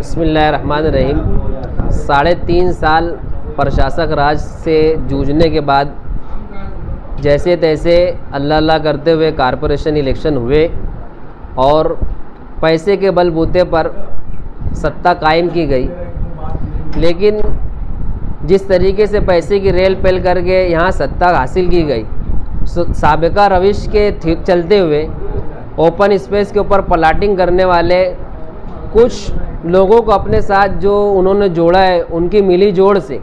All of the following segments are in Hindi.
बिस्मिल्लाहिर्रहमानिर्रहीम। 3.5 साल प्रशासक राज से जूझने के बाद जैसे तैसे अल्लाह अल्लाह करते हुए कारपोरेशन इलेक्शन हुए और पैसे के बलबूते पर सत्ता कायम की गई। लेकिन जिस तरीके से पैसे की रेल पेल करके यहाँ सत्ता हासिल की गई, साबिका रविश के चलते हुए ओपन स्पेस के ऊपर प्लाटिंग करने वाले कुछ लोगों को अपने साथ जो उन्होंने जोड़ा है, उनकी मिली जोड़ से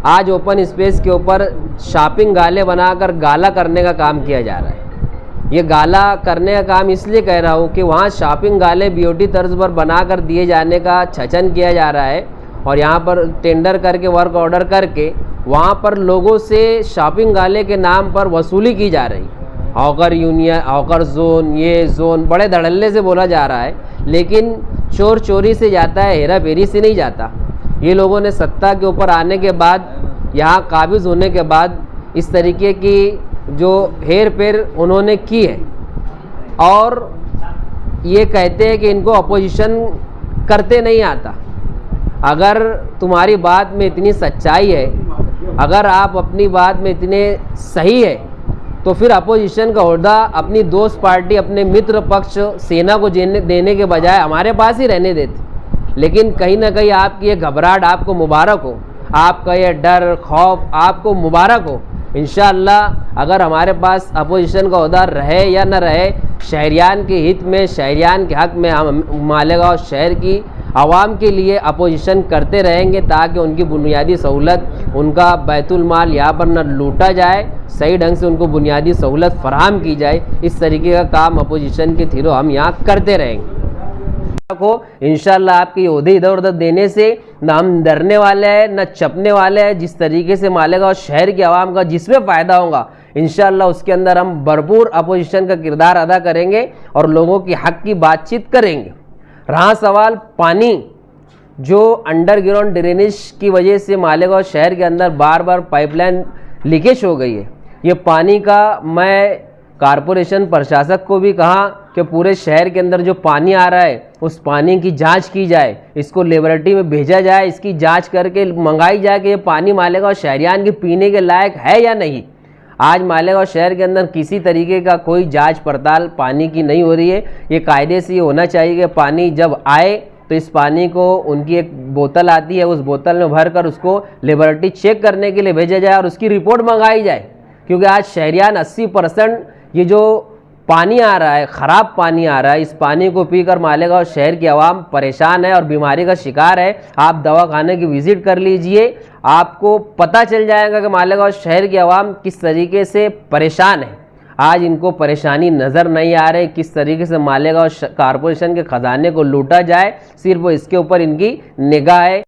आज ओपन स्पेस के ऊपर शॉपिंग गाले बनाकर गाला करने का काम किया जा रहा है। ये गाला करने का काम इसलिए कह रहा हूँ कि वहाँ शॉपिंग गाले बीओटी तर्ज पर बनाकर दिए जाने का छचन किया जा रहा है और यहाँ पर टेंडर करके वर्क ऑर्डर करके वहाँ पर लोगों से शॉपिंग गाले के नाम पर वसूली की जा रही। हॉकर यूनियन, हॉकर जोन, ये जोन बड़े धड़ल्ले से बोला जा रहा है, लेकिन चोर चोरी से जाता है, हेरा फेरी से नहीं जाता। ये लोगों ने सत्ता के ऊपर आने के बाद, यहाँ काबिज होने के बाद इस तरीके की जो हेर फेर उन्होंने की है और ये कहते हैं कि इनको अपोजिशन करते नहीं आता। अगर तुम्हारी बात में इतनी सच्चाई है, अगर आप अपनी बात में इतने सही है, तो फिर अपोजिशन का ओहदा अपनी दोस्त पार्टी, अपने मित्र पक्ष सेना को देने के बजाय हमारे पास ही रहने देते। लेकिन कहीं ना कहीं आपकी ये घबराहट आपको मुबारक हो, आपका ये डर खौफ आपको मुबारक हो। इंशाअल्लाह अगर हमारे पास अपोजिशन का ओहदा रहे या न रहे, शहरियान के हित में, शहरियान के हक में हम मालेगांव शहर की आवाम के लिए अपोजिशन करते रहेंगे ताकि उनकी बुनियादी सहूलत, उनका बैतुल माल यहाँ पर न लूटा जाए, सही ढंग से उनको बुनियादी सहूलत फराहम की जाए। इस तरीके का काम अपोजिशन के थ्रू हम यहाँ करते रहेंगे। इंशाअल्लाह आपके ओहदे इधर उधर देने से न हम डरने वाले हैं न चपने वाले हैं। जिस तरीके से मालेगांव शहर की आवाम का जिसमें फ़ायदा होगा, इंशाअल्लाह उसके अंदर हम भरपूर अपोजिशन का किरदार अदा करेंगे और लोगों की हक की बातचीत करेंगे। रहा सवाल पानी, जो अंडरग्राउंड ड्रेनेज की वजह से मालेगांव शहर के अंदर बार बार पाइपलाइन लीकेज हो गई है, ये पानी का मैं कारपोरेशन प्रशासक को भी कहा कि पूरे शहर के अंदर जो पानी आ रहा है उस पानी की जांच की जाए, इसको लेबोरेटरी में भेजा जाए, इसकी जांच करके मंगाई जाए कि ये पानी मालेगांव शहरियान के पीने के लायक है या नहीं। आज मालेगांव शहर के अंदर किसी तरीके का कोई जांच पड़ताल पानी की नहीं हो रही है। ये कायदे से ये होना चाहिए कि पानी जब आए तो इस पानी को, उनकी एक बोतल आती है, उस बोतल में भर कर उसको लेबोरेटरी चेक करने के लिए भेजा जाए और उसकी रिपोर्ट मंगाई जाए। क्योंकि आज शहरियान 80% ये जो पानी आ रहा है, ख़राब पानी आ रहा है, इस पानी को पीकर मालेगांव शहर की आवाम परेशान है और बीमारी का शिकार है। आप दवाखाने की विज़िट कर लीजिए, आपको पता चल जाएगा कि मालेगांव शहर की आवाम किस तरीके से परेशान है। आज इनको परेशानी नज़र नहीं आ रही, किस तरीके से मालेगांव कारपोरेशन के ख़जाने को लूटा जाए, सिर्फ वो इसके ऊपर इनकी निगाह है।